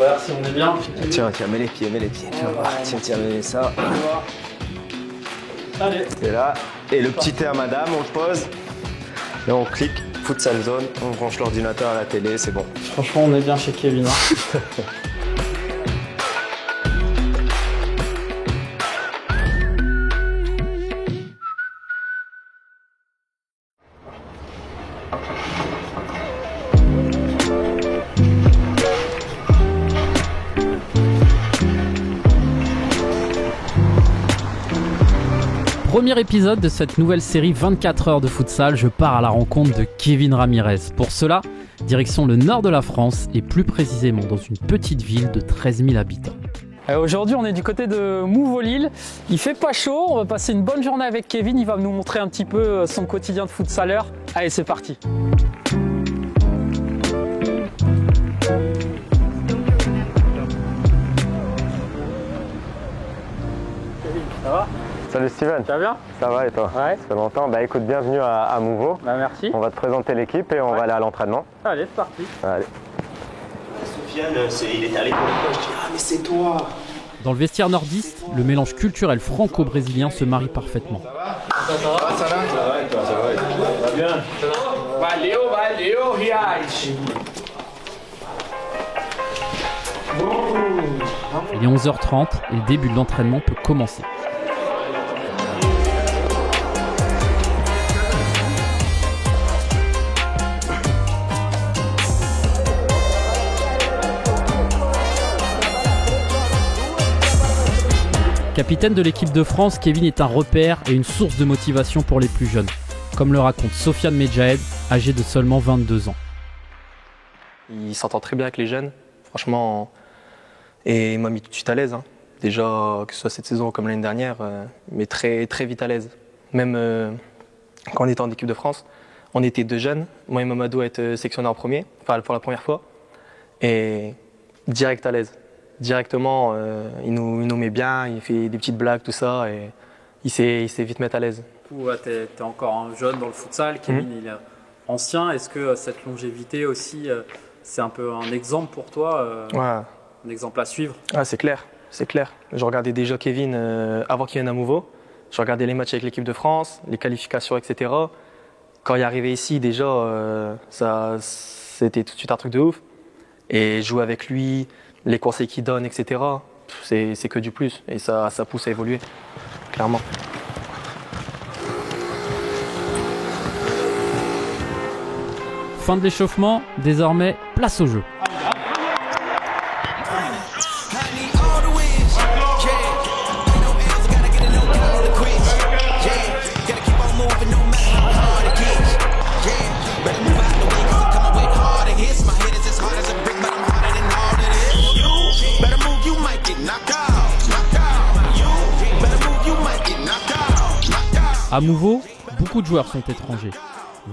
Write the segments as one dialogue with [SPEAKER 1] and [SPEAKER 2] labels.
[SPEAKER 1] voir si on est bien.
[SPEAKER 2] Tiens, mets les pieds. Tu vas voir. Tiens, mets ça.
[SPEAKER 1] Allez.
[SPEAKER 2] Et là, et le petit thé à madame, on le pose. Et on clique, futsal zone, on branche l'ordinateur à la télé, c'est bon.
[SPEAKER 1] Franchement, on est bien chez Kevin. Hein.
[SPEAKER 3] Premier épisode de cette nouvelle série 24 heures de futsal, je pars à la rencontre de Kevin Ramirez. Pour cela, direction le nord de la France et plus précisément dans une petite ville de 13 000 habitants.
[SPEAKER 1] Aujourd'hui, on est du côté de Mouveau-Lille. Il fait pas chaud, on va passer une bonne journée avec Kevin. Il va nous montrer un petit peu son quotidien de futsaleur. Allez, c'est parti. Kevin, ça va ?
[SPEAKER 2] Salut Steven.
[SPEAKER 1] Ça va bien ?
[SPEAKER 2] Ça va et toi?
[SPEAKER 1] Ouais.
[SPEAKER 2] Ça fait longtemps. Bah écoute, bienvenue à Mouveau.
[SPEAKER 1] Bah merci.
[SPEAKER 2] On va te présenter l'équipe et on va aller à l'entraînement.
[SPEAKER 1] Allez, c'est parti.
[SPEAKER 2] Allez.
[SPEAKER 4] Sofiane, il était allé pour le poste, je dis ah mais c'est toi.
[SPEAKER 3] Dans le vestiaire nordiste, le mélange culturel franco-brésilien se marie parfaitement.
[SPEAKER 4] Ça va et toi, ça va bien. Valeu, Riach.
[SPEAKER 3] Il est 11h30 et le début de l'entraînement peut commencer. Capitaine de l'équipe de France, Kevin est un repère et une source de motivation pour les plus jeunes, comme le raconte Sofiane Medjahed, âgé de seulement 22 ans.
[SPEAKER 5] Il s'entend très bien avec les jeunes, franchement, et il m'a mis tout de suite à l'aise. Hein. Déjà, que ce soit cette saison comme l'année dernière, mais très, très vite à l'aise. Même quand on était en équipe de France, on était deux jeunes, moi et Mamadou à être sélectionnés en premier, enfin pour la première fois, et direct à l'aise. Directement, il nous met bien, il fait des petites blagues, tout ça, et il sait vite mettre à l'aise.
[SPEAKER 1] Tu es encore un jeune dans le futsal, Kevin il est ancien. Est-ce que cette longévité aussi, c'est un peu un exemple pour toi,
[SPEAKER 5] Ouais.
[SPEAKER 1] un exemple à suivre?
[SPEAKER 5] Ah, c'est clair. Je regardais déjà Kevin avant qu'il vienne à Mouveau. Je regardais les matchs avec l'équipe de France, les qualifications, etc. Quand il est arrivé ici, déjà, c'était tout de suite un truc de ouf. Et jouer avec lui, les conseils qu'il donne, etc., c'est que du plus. Et ça pousse à évoluer, clairement.
[SPEAKER 3] Fin de l'échauffement, désormais place au jeu. À Mouveau, beaucoup de joueurs sont étrangers.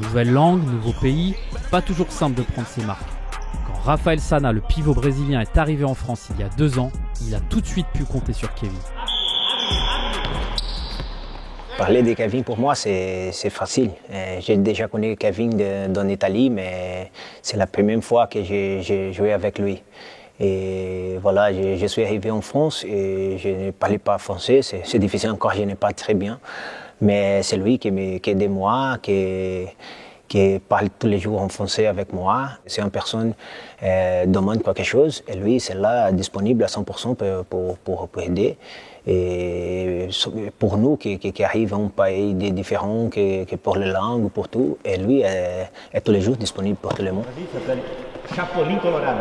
[SPEAKER 3] Nouvelle langue, nouveau pays, pas toujours simple de prendre ses marques. Quand Rafael Sana, le pivot brésilien, est arrivé en France il y a 2 ans, il a tout de suite pu compter sur Kevin.
[SPEAKER 6] Parler de Kevin pour moi c'est facile. J'ai déjà connu Kevin en Italie, mais c'est la première fois que j'ai joué avec lui. Et voilà, je suis arrivé en France et je ne parlais pas français, c'est difficile encore, je n'ai pas très bien. Mais c'est lui qui aide moi, qui parle tous les jours en français avec moi. Si une personne demande quelque chose, et lui, c'est là, disponible à 100% pour aider. Et pour nous qui arrivons à un pays différent, que pour les langues, pour tout, et lui est tous les jours disponible pour tout le monde.
[SPEAKER 4] Ça s'appelle Chapolin Colorado.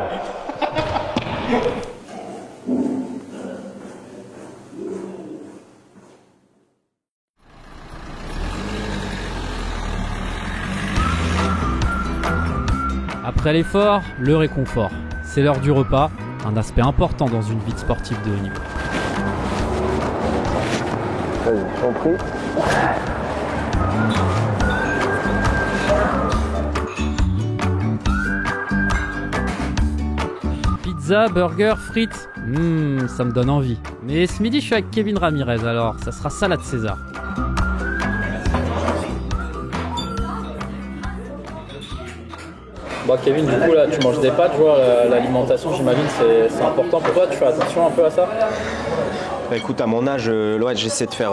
[SPEAKER 3] Après l'effort, le réconfort. C'est l'heure du repas, un aspect important dans une vie de sportif de haut niveau.
[SPEAKER 2] Vas-y, je t'en prie.
[SPEAKER 3] Pizza, burger, frites, ça me donne envie. Mais ce midi, je suis avec Kevin Ramirez, alors ça sera salade César.
[SPEAKER 1] Bon, Kevin, du coup, là, tu manges des pâtes, l'alimentation, j'imagine, c'est important pour toi. Tu fais attention un peu à ça?
[SPEAKER 2] Bah, écoute, à mon âge, ouais, j'essaie de faire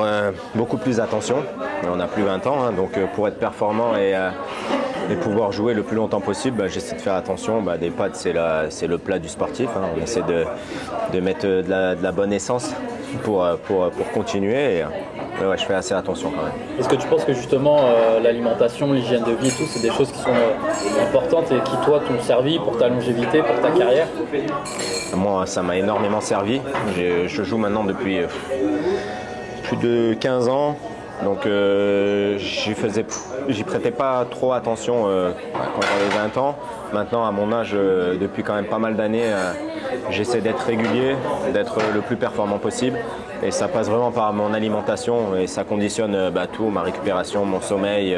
[SPEAKER 2] beaucoup plus attention. On n'a plus 20 ans, hein, donc pour être performant et pouvoir jouer le plus longtemps possible, bah, j'essaie de faire attention. Bah, des pâtes, c'est le plat du sportif. Hein. On essaie de mettre de la bonne essence pour continuer. Et, ouais, je fais assez attention quand même.
[SPEAKER 1] Est-ce que tu penses que justement l'alimentation, l'hygiène de vie et tout, c'est des choses qui sont importantes et qui, toi, t'ont servi pour ta longévité, pour ta carrière?
[SPEAKER 2] Moi, ça m'a énormément servi. Je joue maintenant depuis plus de 15 ans. Donc j'y prêtais pas trop attention quand j'avais 20 ans. Maintenant, à mon âge, depuis quand même pas mal d'années, j'essaie d'être régulier, d'être le plus performant possible. Et ça passe vraiment par mon alimentation et ça conditionne tout, ma récupération, mon sommeil.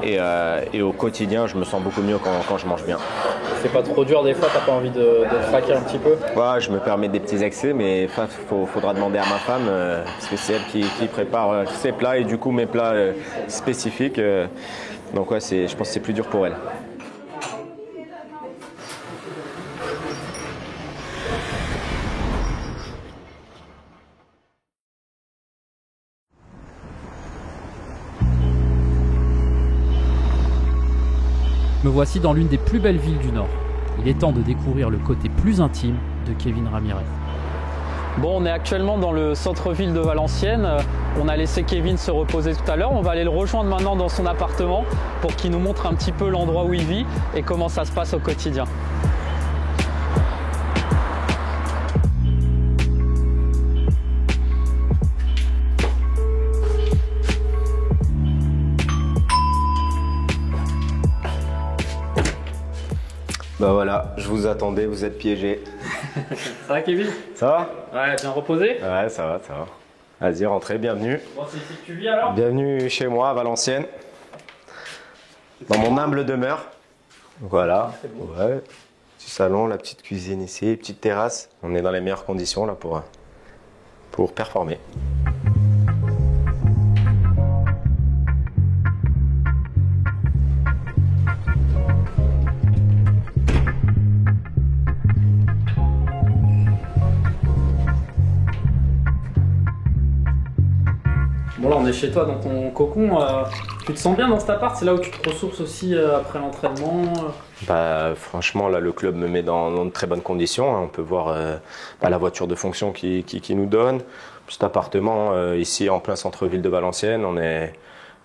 [SPEAKER 2] Et au quotidien, je me sens beaucoup mieux quand je mange bien.
[SPEAKER 1] C'est pas trop dur des fois, t'as pas envie de craquer un petit peu?
[SPEAKER 2] Ouais, je me permets des petits excès, mais il faudra demander à ma femme, parce que c'est elle qui prépare tous ses plats et du coup mes plats spécifiques. Donc ouais, je pense que c'est plus dur pour elle.
[SPEAKER 3] Me voici dans l'une des plus belles villes du Nord. Il est temps de découvrir le côté plus intime de Kevin Ramirez.
[SPEAKER 1] Bon, on est actuellement dans le centre-ville de Valenciennes. On a laissé Kevin se reposer tout à l'heure. On va aller le rejoindre maintenant dans son appartement pour qu'il nous montre un petit peu l'endroit où il vit et comment ça se passe au quotidien.
[SPEAKER 2] Bah voilà, je vous attendais, vous êtes piégés.
[SPEAKER 1] Ça va, Kevin?
[SPEAKER 2] Ça va?
[SPEAKER 1] Ouais, bien reposé?
[SPEAKER 2] Ouais, ça va, ça va. Vas-y, rentrez, bienvenue.
[SPEAKER 1] Bon, c'est ici que tu vis alors?
[SPEAKER 2] Bienvenue chez moi à Valenciennes, dans mon humble demeure. Voilà, ouais. Petit salon, la petite cuisine ici, petite terrasse. On est dans les meilleures conditions là pour performer.
[SPEAKER 1] Bon, là on est chez toi dans ton cocon. Tu te sens bien dans cet appart? C'est là où tu te ressources aussi après l'entraînement?
[SPEAKER 2] Bah, franchement, là, le club me met dans de très bonnes conditions. On peut voir la voiture de fonction qui nous donne. Petit appartement ici en plein centre-ville de Valenciennes.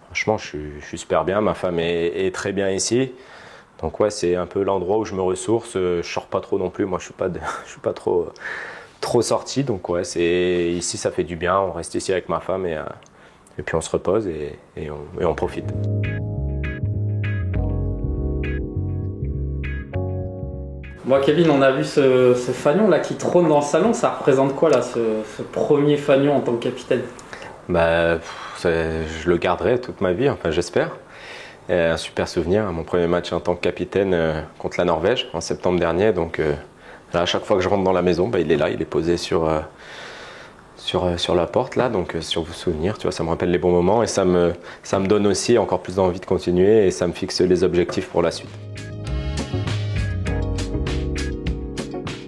[SPEAKER 2] Franchement, je suis super bien. Ma femme est très bien ici. Donc ouais, c'est un peu l'endroit où je me ressource. Je sors pas trop non plus. Moi, je suis pas trop sorti. Donc ouais, ici, ça fait du bien. On reste ici avec ma femme et puis on se repose et on profite.
[SPEAKER 1] Moi, Kevin, on a vu ce fanion là qui trône dans le salon. Ça représente quoi là, ce premier fanion en tant que capitaine?
[SPEAKER 2] Bah, je le garderai toute ma vie, enfin j'espère. Un super souvenir, mon premier match en tant que capitaine contre la Norvège en septembre dernier. Donc là, à chaque fois que je rentre dans la maison, bah, il est là, il est posé sur la porte là, donc sur vos souvenirs, tu vois, ça me rappelle les bons moments et ça me donne aussi encore plus envie de continuer et ça me fixe les objectifs pour la suite.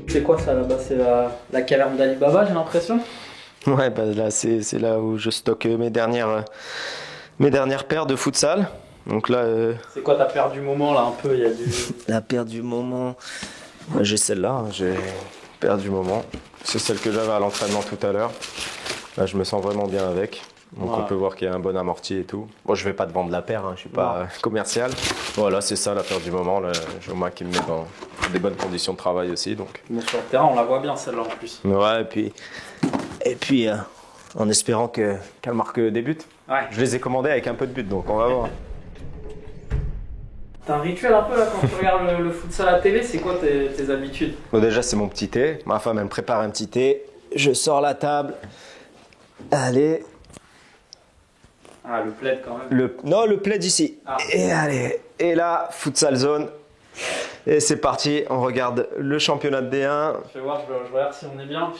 [SPEAKER 1] C'est quoi ça là-bas? C'est la caverne d'Ali Baba, j'ai l'impression?
[SPEAKER 2] Ouais, bah là c'est là où je stocke mes dernières paires de futsal. Donc là.
[SPEAKER 1] C'est quoi ta paire du moment là un peu? Il y a du.
[SPEAKER 2] La paire du moment. J'ai celle-là, hein, j'ai paire du moment. C'est celle que j'avais à l'entraînement tout à l'heure. Là, je me sens vraiment bien avec. Donc on peut voir qu'il y a un bon amorti et tout. Bon, je vais pas te vendre la paire, hein, je suis pas commercial. Voilà, c'est ça la paire du moment. Là, j'ai moi qui me met dans des bonnes conditions de travail aussi. Donc.
[SPEAKER 1] Mais sur le terrain, on la voit bien celle-là en plus.
[SPEAKER 2] Ouais, et puis en espérant qu'elle marque des buts.
[SPEAKER 1] Ouais.
[SPEAKER 2] Je les ai commandés avec un peu de buts, donc on va voir.
[SPEAKER 1] T'as un rituel un peu là quand tu regardes le futsal à la télé? C'est quoi tes habitudes?
[SPEAKER 2] Bon, déjà, c'est mon petit thé. Ma femme, elle me prépare un petit thé. Je sors la table. Allez.
[SPEAKER 1] Ah, le plaid quand même.
[SPEAKER 2] Non, le plaid ici. Ah. Et allez. Et là, futsal zone. Et c'est parti. On regarde le championnat de D1.
[SPEAKER 1] Je vais voir, je vais regarder si on est bien.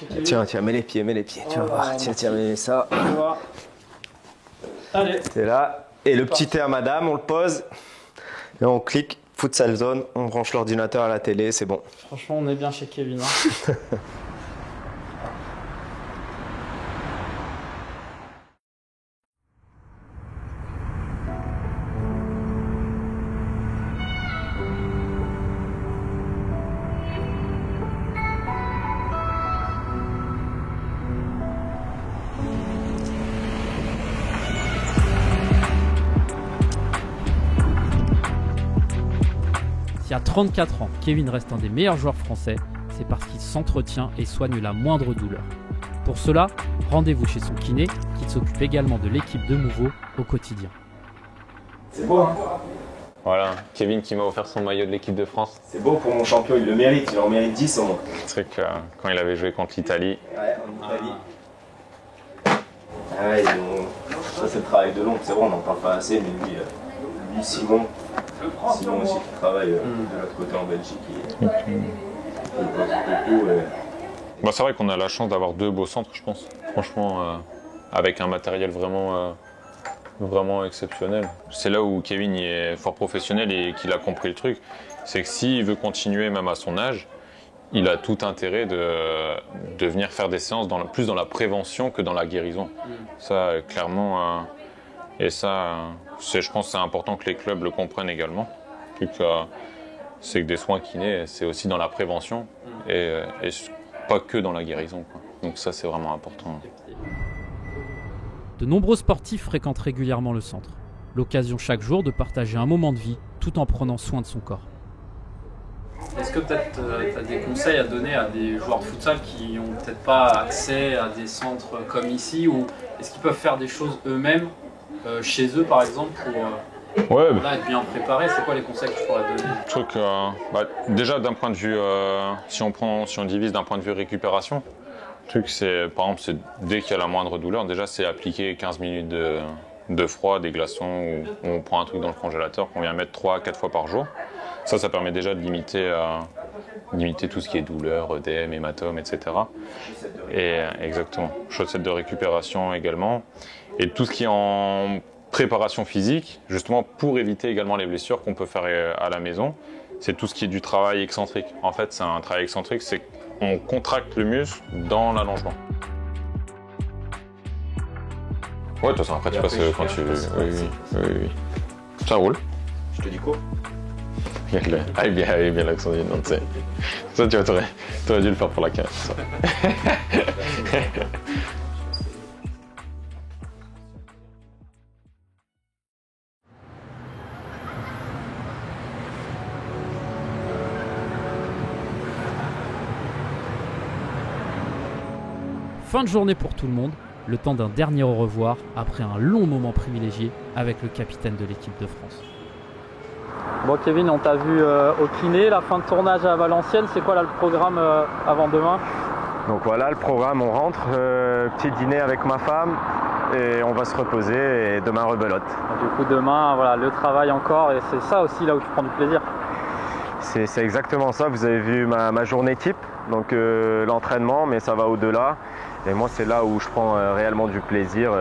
[SPEAKER 2] Tiens, mets les pieds. Tu vas voir. Tiens, mets ça.
[SPEAKER 1] Je vais voir. Allez.
[SPEAKER 2] T'es là. Et le petit thé à madame, on le pose. Et on clique Futsal Zone, on branche l'ordinateur à la télé, c'est bon.
[SPEAKER 1] Franchement, on est bien chez Kevin. Hein.
[SPEAKER 3] Si à 34 ans, Kevin reste un des meilleurs joueurs français, c'est parce qu'il s'entretient et soigne la moindre douleur. Pour cela, rendez-vous chez son kiné, qui s'occupe également de l'équipe de Mouveau au quotidien.
[SPEAKER 2] C'est beau, hein?
[SPEAKER 7] Voilà, Kevin qui m'a offert son maillot de l'équipe de France.
[SPEAKER 2] C'est beau pour mon champion, il le mérite, il en mérite 10 au moins.
[SPEAKER 7] C'est vrai que quand il avait joué contre l'Italie.
[SPEAKER 2] Ouais, en Italie. Ah ouais, ça c'est le travail de l'ombre, c'est vrai, on n'en parle pas assez, mais lui Simon aussi qui travaille de l'autre côté en Belgique, il bosse beaucoup.
[SPEAKER 7] Bah, c'est vrai qu'on a la chance d'avoir 2 beaux centres, je pense. Franchement, avec un matériel vraiment exceptionnel. C'est là où Kevin est fort professionnel et qu'il a compris le truc. C'est que s'il veut continuer même à son âge, il a tout intérêt de venir faire des séances plus dans la prévention que dans la guérison. Ça, clairement, et ça, je pense que c'est important que les clubs le comprennent également. C'est que des soins kinés, c'est aussi dans la prévention et pas que dans la guérison, quoi. Donc ça, c'est vraiment important.
[SPEAKER 3] De nombreux sportifs fréquentent régulièrement le centre. L'occasion chaque jour de partager un moment de vie tout en prenant soin de son corps.
[SPEAKER 1] Est-ce que peut-être tu as des conseils à donner à des joueurs de futsal qui n'ont peut-être pas accès à des centres comme ici, ou est-ce qu'ils peuvent faire des choses eux-mêmes chez eux par exemple pour être bien préparés? C'est quoi les conseils que tu pourrais donner?
[SPEAKER 7] Déjà d'un point de vue, si on divise d'un point de vue récupération, le truc c'est, par exemple, c'est dès qu'il y a la moindre douleur, déjà c'est appliquer 15 minutes de froid, des glaçons, ou on prend un truc dans le congélateur qu'on vient mettre 3 à 4 fois par jour. Ça permet déjà de limiter tout ce qui est douleur, œdème, hématome, etc. Et exactement, chaussettes de récupération également. Et tout ce qui est en préparation physique, justement pour éviter également les blessures qu'on peut faire à la maison, c'est tout ce qui est du travail excentrique. En fait, c'est un travail excentrique, c'est qu'on contracte le muscle dans l'allongement. Ouais, de toute façon, après tu passes quand tu... Oui. Ça roule.
[SPEAKER 2] Je te dis quoi?
[SPEAKER 7] Ah, bien l'accent du nom, tu sais. Ça, tu vois, t'aurais dû le faire pour la 15. Ça.
[SPEAKER 3] Fin de journée pour tout le monde, le temps d'un dernier au revoir après un long moment privilégié avec le capitaine de l'équipe de France.
[SPEAKER 1] Bon Kevin, on t'a vu au kiné, la fin de tournage à Valenciennes, c'est quoi là le programme avant demain?
[SPEAKER 2] Donc voilà le programme, on rentre, petit dîner avec ma femme et on va se reposer et demain rebelote.
[SPEAKER 1] Du coup demain, voilà, le travail encore, et c'est ça aussi là où tu prends du plaisir.
[SPEAKER 2] C'est exactement ça, vous avez vu ma journée type, donc l'entraînement, mais ça va au-delà. Et moi c'est là où je prends réellement du plaisir.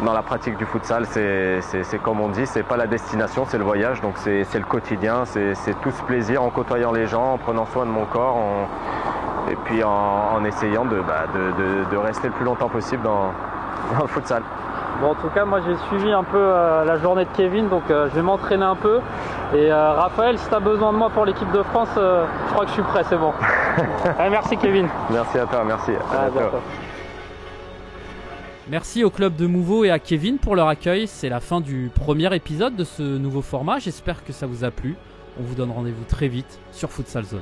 [SPEAKER 2] Dans la pratique du futsal, c'est comme on dit, c'est pas la destination, c'est le voyage, donc c'est le quotidien, c'est tout ce plaisir en côtoyant les gens, en prenant soin de mon corps, et puis en essayant de rester le plus longtemps possible dans le futsal.
[SPEAKER 1] Bon, en tout cas, moi j'ai suivi un peu la journée de Kevin, donc je vais m'entraîner un peu. Et Raphaël, si tu as besoin de moi pour l'équipe de France, je crois que je suis prêt, c'est bon. Allez, merci Kevin.
[SPEAKER 2] Merci à toi, merci. À bientôt.
[SPEAKER 3] Merci au club de Mouveau et à Kevin pour leur accueil. C'est la fin du premier épisode de ce nouveau format. J'espère que ça vous a plu. On vous donne rendez-vous très vite sur Futsal Zone.